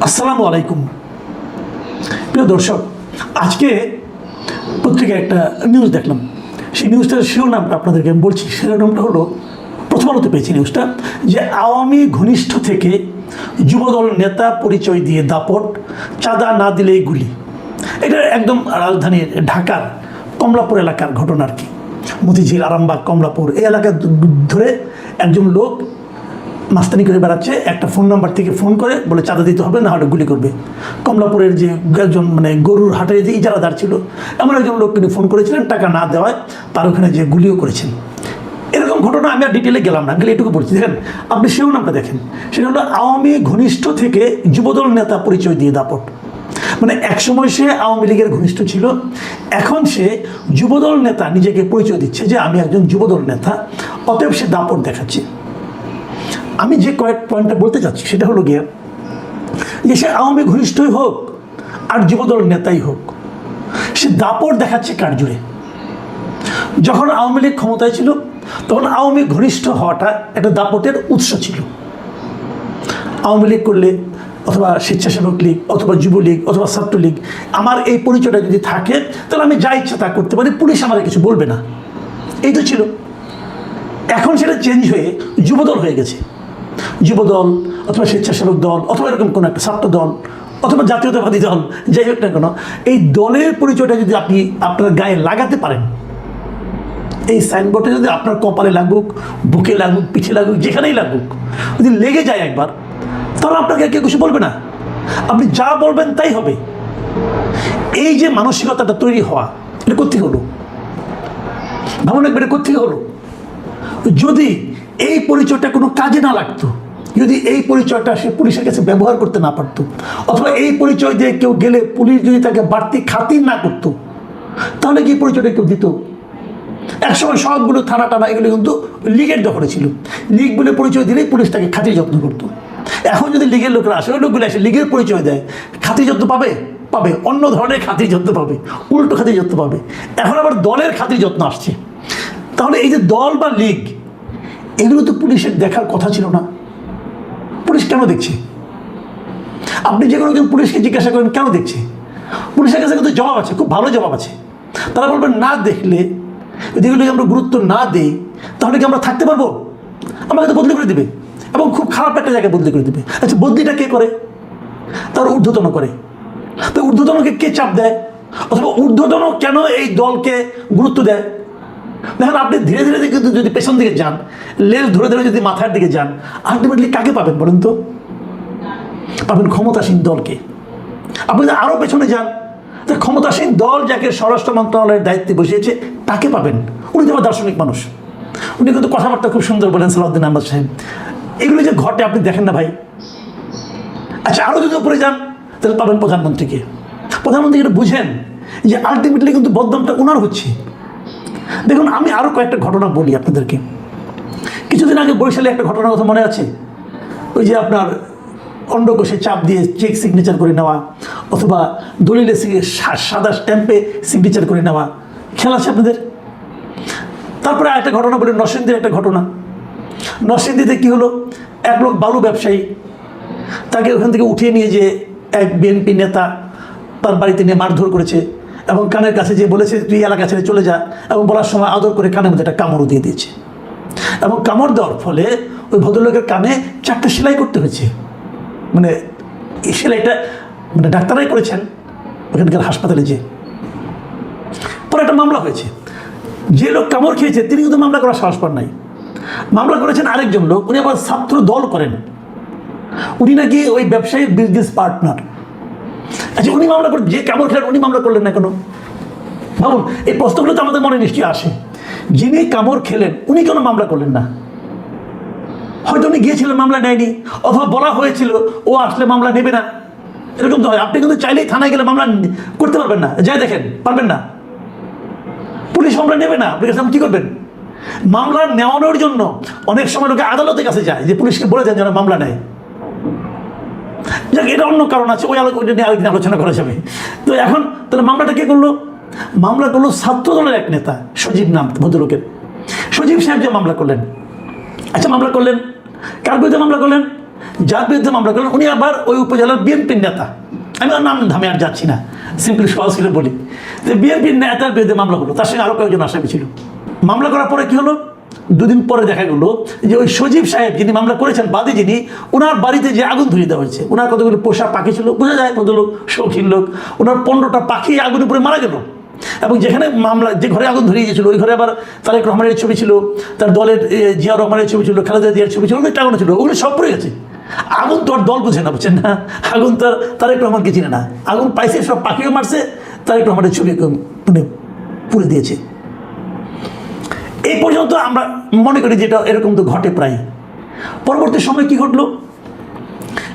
আসসালামু আলাইকুম প্রিয় দর্শক, আজকে পত্রিকায় একটা নিউজ দেখলাম। সেই নিউজটার শিরোনামটা আপনাদেরকে আমি বলছি। শিরোনামটা হলো, প্রথম আলোতে পেয়েছি নিউজটা, যে আওয়ামী ঘনিষ্ঠ থেকে যুবদল নেতা পরিচয় দিয়ে দাপট, চাঁদা না দিলেই গুলি। এটা একদম রাজধানীর ঢাকার কমলাপুর এলাকার ঘটনা আর কি। মতিঝিল, আরামবাগ, কমলাপুর এই এলাকা ধরে একজন লোক মাস্তানি করে বেড়াচ্ছে। একটা ফোন নাম্বার থেকে ফোন করে বলে চাঁদা দিতে হবে, না হলে গুলি করবে। কমলাপুরের যে একজন গরুর হাটের যে ইজারাদার ছিল, এমন একজন লোক তিনি ফোন করেছিলেন, টাকা না দেওয়ায় তার ওখানে যে গুলিও করেছেন। এরকম ঘটনা আমি আর ডিটেলে গেলাম না, গেলে এটুকু বলছি। দেখেন, আপনি শিরোনামটা দেখেন, সেটা হলো আওয়ামী ঘনিষ্ঠ থেকে যুবদল নেতা পরিচয় দিয়ে দাপট। একসময় সে আওয়ামী লীগের ঘনিষ্ঠ ছিল, এখন সে যুবদল নেতা নিজেকে পরিচয় দিচ্ছে যে আমি একজন যুবদল নেতা, অতএব সে দাপট দেখাচ্ছে। আমি যে কয়েক পয়েন্টটা বলতে চাচ্ছি সেটা হলো গিয়ে যে সে আওয়ামী ঘনিষ্ঠই হোক আর যুবদল নেতাই হোক, সে দাপট দেখাচ্ছে কার জুড়ে। যখন আওয়ামী লীগ ক্ষমতায় ছিল তখন আওয়ামী ঘনিষ্ঠ হওয়াটা একটা দাপটের উৎস ছিল। আওয়ামী লীগ করলে অথবা স্বেচ্ছাসেবক লীগ অথবা যুবলীগ অথবা ছাত্রলীগ, আমার এই পরিচয়টা যদি থাকে তাহলে আমি যা ইচ্ছা তা করতে পারি, পুলিশ আমাকে কিছু বলবে না। এই তো ছিল। এখন সেটা চেঞ্জ হয়ে যুবদল হয়ে গেছে। যুবদল অথবা স্বেচ্ছাসেবক দল অথবা এরকম কোনো একটা ছাত্র দল অথবা জাতীয়তাবাদী দল, যাই হোক না কেন, এই দলের পরিচয়টা যদি আপনি আপনার গায়ে লাগাতে পারেন, এই সাইনবোর্ডে যদি আপনার কপালে লাগুক, বুকে লাগুক, পিঠে লাগুক, যেখানেই লাগুক, যদি লেগে যায় একবার, তাহলে আপনাকে কেউ কিছু বলবে না। আপনি যা বলবেন তাই হবে। এই যে মানসিকতাটা তৈরি হওয়া, এটা কোত্থেকে হলো? ভাবুন একবার, এটা কোত্থেকে হলো? যদি এই পরিচয়টা কোনো কাজে না লাগতো, যদি এই পরিচয়টা সে পুলিশের কাছে ব্যবহার করতে না পারতো, অথবা এই পরিচয় দিয়ে কেউ গেলে পুলিশ যদি তাকে বাড়তি খাতির না করতো, তাহলে কি পরিচয়টা কেউ দিত? একসময় সবগুলো থানা টানা এগুলো কিন্তু লীগের দখলে ছিল। লীগ বলে পরিচয় দিলেই পুলিশ তাকে খাতির যত্ন করতো। এখন যদি লীগের লোকেরা আসে, ওই লোকগুলো এসে লীগের পরিচয় দেয়, খাতির যত্ন পাবে? পাবে, অন্য ধরনের খাতির যত্ন পাবে, উল্টো খাতির যত্ন পাবে। এখন আবার দলের খাতির যত্ন আসছে। তাহলে এই যে দল বা লীগ, এগুলো তো পুলিশের দেখার কথা ছিল না। পুলিশ কেন দেখছে? আপনি যে কোনো একজন পুলিশকে জিজ্ঞাসা করেন কেন দেখছে, পুলিশের কাছে কিন্তু জবাব আছে, খুব ভালো জবাব আছে। তারা বলবেন না দেখলে, যদি এগুলোকে আমরা গুরুত্ব না দিই, তাহলে কি আমরা থাকতে পারবো? আমাকে তো বদলি করে দেবে, এবং খুব খারাপ একটা জায়গায় বদলি করে দেবে। আচ্ছা, বদলিটা কে করে? তার ঊর্ধ্বতন করে। তো ঊর্ধ্বতনকে কে চাপ দেয়, অথবা ঊর্ধ্বতন কেন এই দলকে গুরুত্ব দেয়? দেখেন, আপনি ধীরে ধীরে কিন্তু যদি পেছন দিকে যান, লেজ ধরে ধরে যদি মাথার দিকে যান, আলটিমেটলি কাকে পাবেন বলেন তো? পাবেন ক্ষমতাসীন দলকে। আপনি যদি আরও পেছনে যান, ক্ষমতাসীন দল যাকে স্বরাষ্ট্র মন্ত্রণালয়ের দায়িত্বে বসিয়েছে তাকে পাবেন। উনি তো দার্শনিক মানুষ, উনি কিন্তু কথাবার্তা খুব সুন্দর বলেন, সালাউদ্দিন আহমদ সাহেব। এগুলো যে ঘটে আপনি দেখেন না ভাই। আচ্ছা, আরও যদি উপরে যান, তাহলে পাবেন প্রধানমন্ত্রীকে। প্রধানমন্ত্রীকে বুঝেন যে আলটিমেটলি কিন্তু বদনামটা ওনার হচ্ছে। দেখুন, আমি আরও কয়েকটা ঘটনা বলি আপনাদেরকে। কিছুদিন আগে বরিশালে একটা ঘটনার কথা মনে আছে? ওই যে আপনার অন্ডকোষে চাপ দিয়ে চেক সিগনেচার করে নেওয়া, অথবা দলিলে সাদা স্ট্যাম্পে সিগনেচার করে নেওয়া, খেয়াল আছে আপনাদের? তারপরে আরেকটা ঘটনা বলি, নরসিংদীর একটা ঘটনা। নরসিংদীতে কী হলো, এক লোক বালু ব্যবসায়ী, তাকে ওখান থেকে উঠিয়ে নিয়ে যে এক বিএনপি নেতা তার বাড়িতে নিয়ে মারধর করেছে, এবং কানের কাছে যে বলেছে তুই এলাকা ছেড়ে চলে যা, এবং বলার সময় আদর করে কানের মধ্যে একটা কামড়ও দিয়ে দিয়েছে। এবং কামড় দেওয়ার ফলে ওই ভদ্রলোকের কানে 4টা সেলাই করতে হয়েছে। এই সেলাইটা ডাক্তারাই করেছেন ওখানকার হাসপাতালে। যে পরে একটা মামলা হয়েছে, যে লোক কামড় খেয়েছে তিনি কিন্তু মামলা করার সাহস পান নাই। মামলা করেছেন আরেকজন লোক, উনি আবার ছাত্র দল করেন, উনি নাকি ওই ব্যবসায়ীর বিজনেস পার্টনার। আচ্ছা, উনি মামলা করেন, যে কামড় খেলেন উনি মামলা করলেন না কেন? ভাবুন, এই প্রশ্নগুলো তো আমাদের মনে নিশ্চয়ই আসে। যিনি কামড় খেলেন উনি কেন মামলা করলেন না? হয়তো উনি গিয়েছিলেন, মামলা নেয়নি, অথবা বলা হয়েছিল ও আসলে মামলা নেবে না। এরকম তো হয়। আপনি কিন্তু চাইলেই থানায় গেলে মামলা করতে পারবেন না, যাই দেখেন, পারবেন না। পুলিশ মামলা নেবে না, আপনি কাছে কী করবেন? মামলা নেওয়ানোর জন্য অনেক সময় লোকে আদালতের কাছে যায়, যে পুলিশকে বলে দেন যেন মামলা নেয়। যাক, এটা অন্য কারণ আছে, ওইটা নিয়ে আরেকদিন আলোচনা করা যাবে। তো এখন তাহলে মামলাটা কে করলো? মামলা করলো ছাত্র দলের এক নেতা, সজীব নাম ভদ্রলোকের। সজীব সাহেব যে মামলা করলেন। আচ্ছা, মামলা করলেন, কার বিরুদ্ধে মামলা করলেন? যার বিরুদ্ধে মামলা করলেন উনি আবার ওই উপজেলার বিএনপির নেতা। আমি আর নাম ধামে আর যাচ্ছি না, সিম্পলি সহজ করে বলি যে বিএনপির নেতার বিরুদ্ধে মামলা হলো, তার সঙ্গে আরও কয়েকজন আসামি ছিল। মামলা করার পরে কী হলো, দুদিন পরে দেখা গেল যে ওই সজীব সাহেব যিনি মামলা করেছেন, বাদী যিনি, ওনার বাড়িতে যে আগুন ধরিয়ে দেওয়া হয়েছে। ওনার কতগুলো পোষা পাখি ছিল, বোঝা যায় ভদ্রলোক শৌখিন লোক। ওনার 15টা পাখি আগুনে পুড়ে মারা গেল। এবং যেখানে মামলা, যে ঘরে আগুন ধরিয়ে গিয়েছিল ওই ঘরে আবার তারেক রহমানের ছবি ছিল, তার দলের জিয়া রহমানের ছবি ছিল, খালেদা জিয়ার ছবি ছিল, ওগুলো টাঙানো ছিল, ওগুলো সব পড়ে গেছে। আগুন তো আর দল বুঝে না, বুঝছেন না, আগুন তার তারেক রহমানকে চিনে না। আগুন পাইছে, সব পাখিও মারছে, তারেক রহমানের ছবি মানে পুড়ে দিয়েছে। এই পর্যন্ত আমরা মনে করি যেটা এরকম তো ঘটে প্রায়। পরবর্তী সময় কি ঘটলো,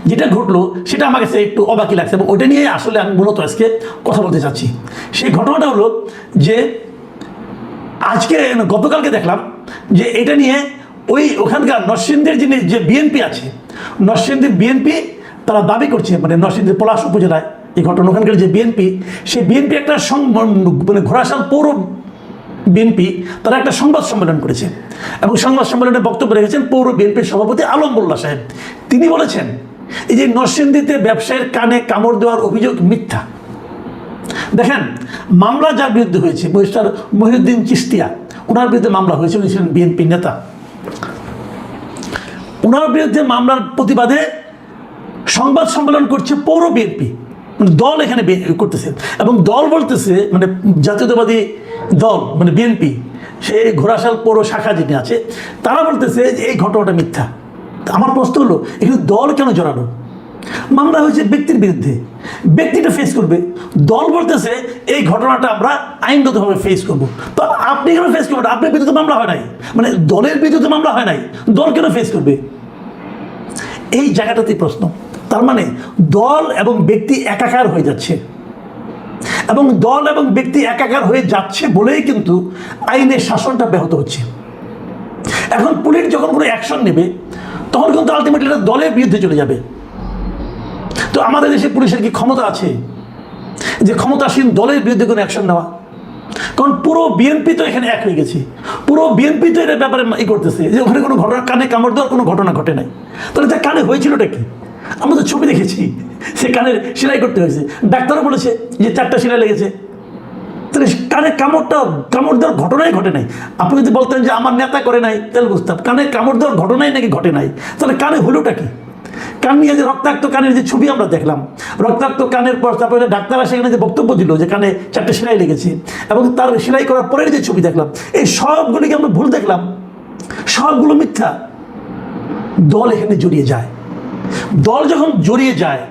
যেটা ঘটলো সেটা আমার কাছে একটু অবাকই লাগছে এবং ওটা নিয়ে আসলে আমি মূলত আজকে কথা বলতে চাচ্ছি। সেই ঘটনাটা হলো যে আজকে গতকালকে দেখলাম যে এটা নিয়ে ওখানকার নরসিংদীর যে বিএনপি আছে, নরসিংদীর বিএনপি তারা দাবি করছে, মানে নরসিংদীর পলাশ উপজেলায় এই ঘটনা, ওখানকার যে বিএনপি, সেই বিএনপি একটা মানে ঘোড়াশাল পৌর বিএনপি তারা একটা সংবাদ সম্মেলন করেছে এবং সংবাদ সম্মেলনে বক্তব্য রেখেছেন পৌর বিএনপির সভাপতি আলম মোল্লা সাহেব। তিনি বলেছেন এই যে নরসিংদীতে ব্যবসায়ীর কানে কামড় দেওয়ার অভিযোগ মিথ্যা। দেখেন, মামলা যার বিরুদ্ধে হয়েছে মিস্টার মহিউদ্দিন চিস্তিয়া, ওনার বিরুদ্ধে মামলা হয়েছে, উনি ছিলেন বিএনপি নেতা। ওনার বিরুদ্ধে মামলার প্রতিবাদে সংবাদ সম্মেলন করছে পৌর বিএনপি, দল এখানে করতেছে এবং দল বলতেছে মানে জাতীয়তাবাদী দল মানে বিএনপি, সে ঘোড়াশাল পৌর শাখা যেটি আছে, তারা বলতেছে যে এই ঘটনাটা মিথ্যা। আমার প্রশ্ন হলো এখানে দল কেন জড়ানো? মামলা হয়েছে ব্যক্তির বিরুদ্ধে, ব্যক্তিটা ফেস করবে, দল বলতেছে এই ঘটনাটা আমরা আইনগতভাবে ফেস করবো। তো আপনি কেন ফেস করবেন? আপনার বিরুদ্ধে মামলা হয় নাই, মানে দলের বিরুদ্ধে মামলা হয় নাই, দল কেন ফেস করবে? এই জায়গাটাতেই প্রশ্ন। তার মানে দল এবং ব্যক্তি একাকার হয়ে যাচ্ছে এবং দল এবং ব্যক্তি একাকার হয়ে যাচ্ছে বলেই কিন্তু আইনের শাসনটা ব্যাহত হচ্ছে। এখন পুলিশ যখন কোনো অ্যাকশন নেবে তখন কিন্তু আলটিমেটলি এটা দলের বিরুদ্ধে চলে যাবে। তো আমাদের দেশে পুলিশের কি ক্ষমতা আছে যে ক্ষমতাসীন দলের বিরুদ্ধে কোনো অ্যাকশন নেওয়া? কারণ পুরো বিএনপি তো এখানে এক হয়ে গেছে, পুরো বিএনপি তো এর ব্যাপারে করতেছে যে ওখানে কোনো ঘটনা, কানে কামড় দেওয়ার কোনো ঘটনা ঘটে নাই। তাহলে তার কানে হয়েছিলটা কি? আমরা তো ছবি দেখেছি, সে কানের সেলাই করতে হয়েছে, ডাক্তারও বলেছে যে 4টা সেলাই লেগেছে। তাহলে কানে কামড় দেওয়ার ঘটনাই ঘটে নাই। আপনি যদি বলতেন যে আমার নেতা করে নাই তাহলে বুঝতাম, কানে কামড় দেওয়ার ঘটনাই নাকি ঘটে নাই। তাহলে কানে হলোটা কি? কান নিয়ে যে রক্তাক্ত কানের যে ছবি আমরা দেখলাম, রক্তাক্ত কানের পর তারপরে ডাক্তাররা সেখানে যে বক্তব্য দিল যে কানে 4টে সেলাই লেগেছে এবং তার সেলাই করার পরের যে ছবি দেখলাম, এই সবগুলিকে আমরা ভুল দেখলাম, সবগুলো মিথ্যা। দল এখানে জড়িয়ে যায়। দল যখন জড়িয়ে যায়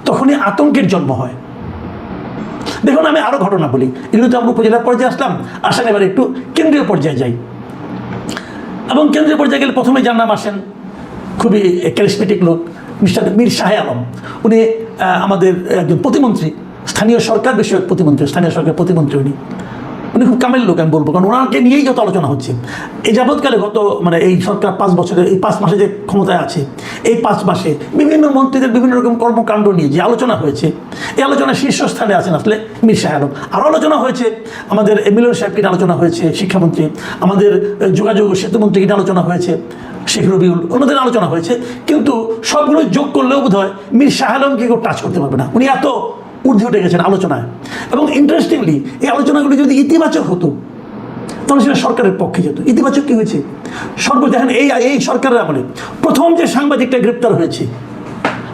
তখনই আতঙ্কের জন্ম হয়। দেখুন, আমি আরও ঘটনা বলি, এগুলো তো আমরা উপজেলা পর্যায়ে আসেন এবার একটু কেন্দ্রীয় পর্যায়ে যাই। এবং কেন্দ্রীয় পর্যায়ে গেলে প্রথমে যার নাম আসেন, খুবই ক্যারিসমেটিক লোক, মিস্টার মীর শাহ আলম। উনি আমাদের একজন প্রতিমন্ত্রী, স্থানীয় সরকার বিষয়ক প্রতিমন্ত্রী, স্থানীয় সরকার প্রতিমন্ত্রী। উনি খুব কামেল লোক আমি বলবো, কারণ ওনাকে নিয়েই যত আলোচনা হচ্ছে এই যাবৎকালে। মানে এই সরকার 5 বছরের এই 5 মাসে যে ক্ষমতায় আছে, এই 5 মাসে বিভিন্ন মন্ত্রীদের বিভিন্ন রকম কর্মকাণ্ড নিয়ে যে আলোচনা হয়েছে, এই আলোচনায় শীর্ষস্থানে আছেন আসলে মীর শাহ আলম। আরও আলোচনা হয়েছে আমাদের মিলন সাহেবকে নিয়ে আলোচনা হয়েছে, শিক্ষামন্ত্রী, আমাদের যোগাযোগ সেতুমন্ত্রীকে নিয়ে আলোচনা হয়েছে, শেখ রবিউল, ওনাদের আলোচনা হয়েছে। কিন্তু সবগুলো যোগ করলেও বোধ হয় মীর শাহ আলমকে কেউ টাচ করতে পারবে না, উনি এত ঊর্ধ্বে উঠে গেছেন আলোচনায়। এবং ইন্টারেস্টিংলি এই আলোচনাগুলি যদি ইতিবাচক হতো তাহলে সেটা সরকারের পক্ষে যেত। ইতিবাচক কী হয়েছে? দেখেন এই সরকারের আমলে প্রথম যে সাংবাদিকটা গ্রেপ্তার হয়েছে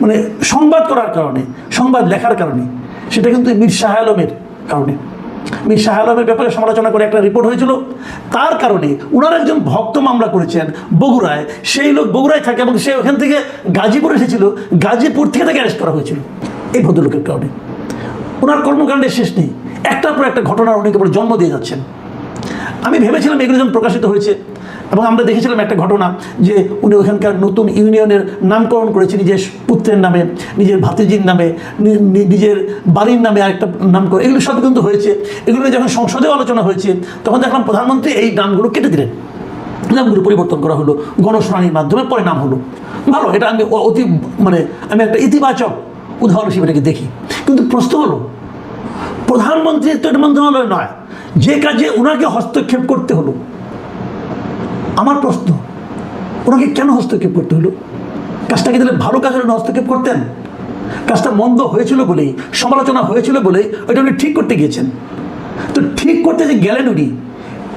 মানে সংবাদ করার কারণে, সংবাদ লেখার কারণে, সেটা কিন্তু মীর শাহ আলমের কারণে। মীর শাহ আলমের ব্যাপারে সমালোচনা করে একটা রিপোর্ট হয়েছিল, তার কারণে ওনার একজন ভক্ত মামলা করেছেন বগুড়ায়। সেই লোক বগুড়ায় থাকে এবং সে ওখান থেকে গাজীপুর এসেছিল, গাজীপুর থেকে তাকে অ্যারেস্ট করা হয়েছিল এই ভদ্রলোকের কারণে। ওনার কর্মকাণ্ডের শেষ নেই, একটার পর একটা ঘটনার উনি কেবল জন্ম দিয়ে যাচ্ছেন। আমি ভেবেছিলাম এগুলো যখন প্রকাশিত হয়েছে এবং আমরা দেখেছিলাম একটা ঘটনা যে উনি ওখানকার নতুন ইউনিয়নের নামকরণ করেছে নিজের পুত্রের নামে, নিজের ভাতিজির নামে, নিজের বাড়ির নামে আরেকটা নাম করে, এগুলো সব কিন্তু হয়েছে। এগুলো যখন সংসদেও আলোচনা হয়েছে তখন দেখলাম প্রধানমন্ত্রী এই নামগুলো কেটে দিলেন, নামগুলো পরিবর্তন করা হলো, গণশুনানির মাধ্যমে পরে নাম হলো। ভালো, এটা আমি আমি একটা ইতিবাচক উদাহরণ হিসেবে এটাকে দেখি। কিন্তু প্রশ্ন হলো প্রধানমন্ত্রীর তো এটা মন্ত্রণালয় নয়, যে কাজে ওনাকে হস্তক্ষেপ করতে হলো, আমার প্রশ্ন ওনাকে কেন হস্তক্ষেপ করতে হলো? কাজটা কি তাহলে ভালো কাজের জন্য হস্তক্ষেপ করতেন? কাজটা মন্দ হয়েছিল বলেই, সমালোচনা হয়েছিল বলেই ওইটা উনি ঠিক করতে গিয়েছেন। তো ঠিক করতে যে গেলেন উনি,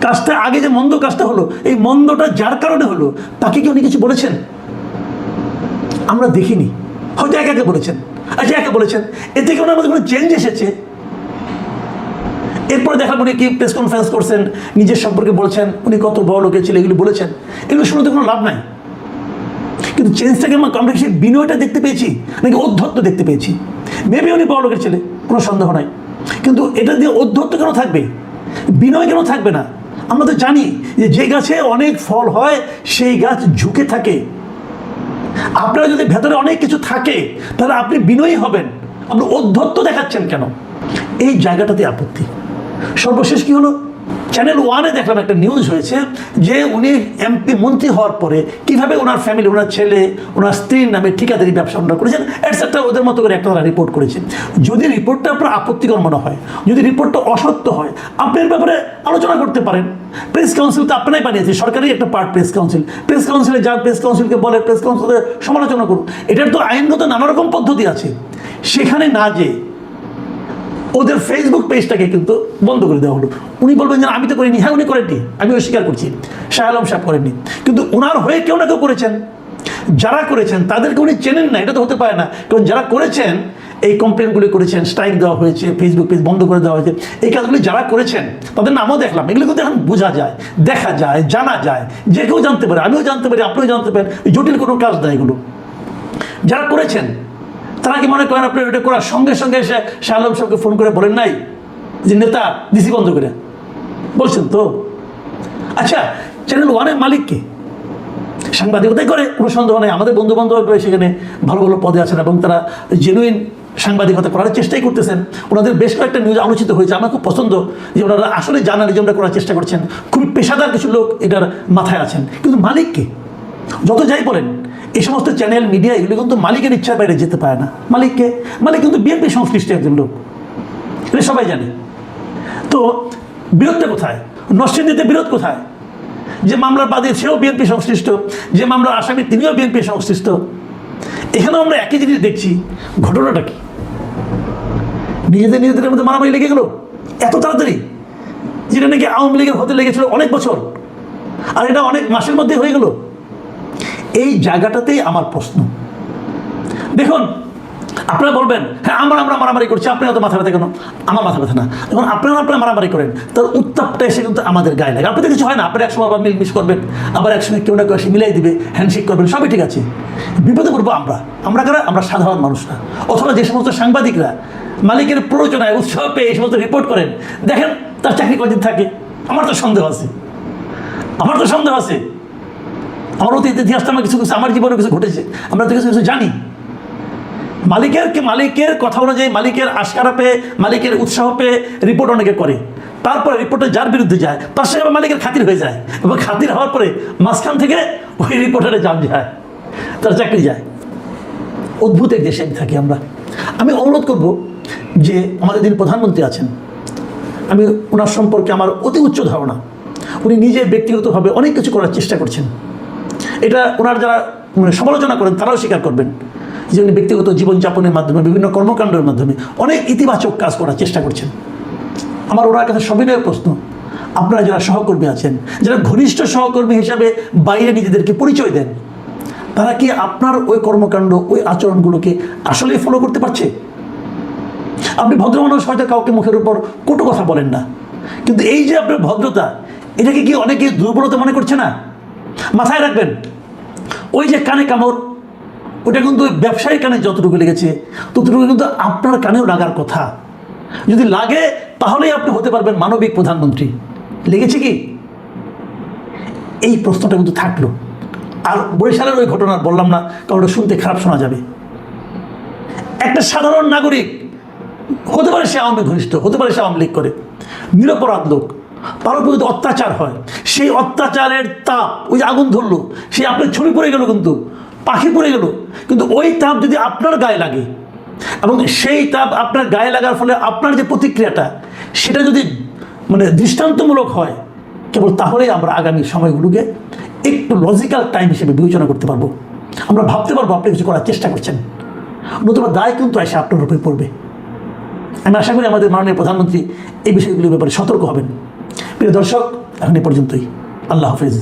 কাজটা আগে যে মন্দ কাজটা হলো, এই মন্দটা যার কারণে হলো তাকে কি উনি কিছু বলেছেন? আমরা দেখিনি, হয়তো একে বলেছেন। আচ্ছা, একে বলেছেন, এতে কি ওনার মধ্যে কোনো চেঞ্জ এসেছে? এরপরে দেখলাম উনি কি প্রেস কনফারেন্স করছেন, নিজের সম্পর্কে বলছেন, উনি কত বড় লোকের ছিল, এগুলি বলেছেন। এগুলো শুনতে কোনো লাভ নাই। কিন্তু চেঞ্জটাকে আমরা সেই বিনয়টা দেখতে পেয়েছি নাকি ঔদ্ধত্য দেখতে পেয়েছি? মেবি উনি বড় লোকের ছেলে, কোনো সন্দেহ নাই, কিন্তু এটা দিয়ে ঔদ্ধত্য কেন থাকবে, বিনয় কেন থাকবে না? আমরা তো জানি যে গাছে অনেক ফল হয় সেই গাছ ঝুঁকে থাকে। আপনারা যদি ভেতরে অনেক কিছু থাকে তাহলে আপনি বিনয়ী হবেন, আপনি ঔদ্ধত্য দেখাচ্ছেন কেন? এই জায়গাটাতে আপত্তি। সর্বশেষ কি হলো, চ্যানেল ওয়ানে দেখলাম একটা নিউজ হয়েছে যে উনি এমপি মন্ত্রী হওয়ার পরে কিভাবে ওনার ফ্যামিলি, ওনার ছেলে, ওনার স্ত্রীর নামে ঠিকাদারি ব্যবসা ওনারা করেছেন এটসেট্রা, ওদের মতো করে একটা রিপোর্ট করেছেন। যদি রিপোর্টটা আপনার আপত্তিকর মনে হয়, যদি রিপোর্টটা অসত্য হয়, আপনি এর ব্যাপারে আলোচনা করতে পারেন। প্রেস কাউন্সিল তো আপনারাই বানিয়েছে, সরকারি একটা পার্ট প্রেস কাউন্সিল। প্রেস কাউন্সিলে যান, প্রেস কাউন্সিলকে বলে, প্রেস কাউন্সিলের সমালোচনা করুন। এটার তো আইনগত নানা রকম পদ্ধতি আছে। সেখানে না যে ওদের ফেসবুক পেজটাকে কিন্তু বন্ধ করে দেওয়া হলো। উনি বলবেন যে আমি তো করিনি। হ্যাঁ, উনি করেননি, আমি অস্বীকার করছি, শাহ আলম সাহেব করেননি, কিন্তু ওনার হয়ে কেউ না কেউ করেছেন। যারা করেছেন তাদেরকে উনি চেনেন না, এটা তো হতে পারে না। কারণ যারা করেছেন, এই কমপ্লেনগুলি করেছেন, স্ট্রাইক দেওয়া হয়েছে, ফেসবুক পেজ বন্ধ করে দেওয়া হয়েছে, এই কাজগুলি যারা করেছেন তাদের নামও দেখলাম। এগুলো কিন্তু এখন বোঝা যায়, দেখা যায়, জানা যায়, যে কেউ জানতে পারে, আমিও জানতে পারি, আপনিও জানতে পারেন। জটিল কোনো কাজ না এগুলো। যারা করেছেন তারা কি মনে করেন আপনি এটা করার সঙ্গে সঙ্গে এসে শাহ আলম সাহেবকে ফোন করে বলেন নাই যে নেতা ডিসি বন্ধ করে? বলছেন তো। আচ্ছা, চ্যানেল ওয়ানের মালিককে সাংবাদিকতাই করে, কোনো সন্দেহ নেই। আমাদের বন্ধু বান্ধব সেখানে ভালো ভালো পদে আছেন এবং তারা জেনুইন সাংবাদিকতা করার চেষ্টাই করতেছেন। ওনাদের বেশ কয়েকটা নিউজ আলোচিত হয়েছে, আমার খুব পছন্দ যে ওনারা আসলে জানান যে ওনারা করার চেষ্টা করছেন। খুবই পেশাদার কিছু লোক এটার মাথায় আছেন। কিন্তু মালিককে যত যাই বলেন, এই সমস্ত চ্যানেল মিডিয়া এগুলো কিন্তু মালিকের ইচ্ছার বাইরে যেতে পারে না। মালিককে, মালিক কিন্তু বিএনপি সংশ্লিষ্ট একজন লোক, এটা সবাই জানে। তো বিরোধটা কোথায়? নরসিংদীতে বিরোধ কোথায়? যে মামলার বাদী সেও বিএনপি সংশ্লিষ্ট, যে মামলার আসামি তিনিও বিএনপি সংশ্লিষ্ট। এখানেও আমরা একই জিনিস দেখছি। ঘটনাটা কি? নিজেদের মধ্যে মারামারি লেগে গেল এত তাড়াতাড়ি, যেটা নাকি আওয়ামী লীগের হতে লেগেছিল অনেক বছর, আর এটা অনেক মাসের মধ্যে হয়ে গেল। এই জায়গাটাতেই আমার প্রশ্ন। দেখুন, আপনারা বলবেন হ্যাঁ আমরা মারামারি করছি, আপনারা তো মাথা ব্যথা কেন? আমার মাথা ব্যথা না। যখন আপনারা মারামারি করেন তার উত্তাপটা এসে কিন্তু আমাদের গায়ে লাগে। আপনাদের কিছু হয় না, আপনারা একসময় আবার মিলমিশ করবেন, আবার একসময় কেউ না কেউ এসে মিলাই দিবে, হ্যান্ডশেক করবেন, সবই ঠিক আছে। বিপদে পড়বো আমরা কারা? আমরা সাধারণ মানুষরা। অথবা যে সমস্ত সাংবাদিকরা মালিকের প্ররোচনায় উৎসাহ পেয়ে এই সমস্ত রিপোর্ট করেন, দেখেন তার চাকরি কদিন থাকে। আমার তো সন্দেহ আছে। আমার অতীত ইতিহাসটা আমার কিছু আমার জীবনে কিছু ঘটেছে, আমরা তো কিছু জানি। মালিকের কথা অনুযায়ী, মালিকের আশকারা পেয়ে, মালিকের উৎসাহ পেয়ে রিপোর্ট অনেকে করে। তারপরে রিপোর্টে যার বিরুদ্ধে যায় তার সঙ্গে মালিকের খাতির হয়ে যায়, এবং খাতির হওয়ার পরে মাঝখান থেকে ওই রিপোর্টারে জান যায়, তার চাকরি যায়। অদ্ভুত এক দেশে থাকি আমরা। আমি অনুরোধ করব যে আমাদের যিনি প্রধানমন্ত্রী আছেন, আমি ওনার সম্পর্কে আমার অতি উচ্চ ধারণা। উনি নিজে ব্যক্তিগতভাবে অনেক কিছু করার চেষ্টা করছেন। এটা ওনার যারা সমালোচনা করেন তারাও স্বীকার করবেন যে উনি ব্যক্তিগত জীবনযাপনের মাধ্যমে, বিভিন্ন কর্মকাণ্ডের মাধ্যমে অনেক ইতিবাচক কাজ করার চেষ্টা করছেন। আমার ওনার কাছে সবিনয় প্রশ্ন, আপনারা যারা সহকর্মী আছেন, যারা ঘনিষ্ঠ সহকর্মী হিসাবে বাইরে নিজেদেরকে পরিচয় দেন, তারা কি আপনার ওই কর্মকাণ্ড, ওই আচরণগুলোকে আসলেই ফলো করতে পারছে? আপনি ভদ্র মানুষ, হয়তো কাউকে মুখের উপর কটু কথা বলেন না, কিন্তু এই যে আপনার ভদ্রতা, এটাকে কি অনেকে দুর্বলতা মনে করছে না? মাথায় রাখবেন, ওই যে কানে কামড়, ওটা কিন্তু ওই ব্যবসায়ীর কানে যতটুকু লেগেছে ততটুকু কিন্তু আপনার কানেও লাগার কথা। যদি লাগে তাহলেই আপনি হতে পারবেন মানবিক প্রধানমন্ত্রী। লেগেছে কি? এই প্রশ্নটা কিন্তু থাকলো। আর বরিশালের ওই ঘটনা বললাম না, কারণ ওটা শুনতে খারাপ শোনা যাবে। একটা সাধারণ নাগরিক, হতে পারে সে আওয়ামী ঘনিষ্ঠ, হতে পারে সে আওয়ামী লীগ করে, নিরপরাধ লোক, তার উপর যদি অত্যাচার হয়, সেই অত্যাচারের তাপ, ওই যে আগুন ধরলো, সেই আপনার ছবি পড়ে গেল, কিন্তু পাখি পড়ে গেল, কিন্তু ওই তাপ যদি আপনার গায়ে লাগে এবং সেই তাপ আপনার গায়ে লাগার ফলে আপনার যে প্রতিক্রিয়াটা, সেটা যদি দৃষ্টান্তমূলক হয়, কেবল তাহলেই আমরা আগামী সময়গুলোকে একটু লজিক্যাল টাইম হিসেবে বিবেচনা করতে পারবো। আমরা ভাবতে পারবো আপনি কিছু করার চেষ্টা করছেন, নতুবা দায় কিন্তু এসে আপনার উপরে পড়বে। আমি আশা করি আমাদের মাননীয় প্রধানমন্ত্রী এই বিষয়গুলির ব্যাপারে সতর্ক হবেন। প্রিয় দর্শক, এখন এ পর্যন্তই। আল্লাহ হাফেজ।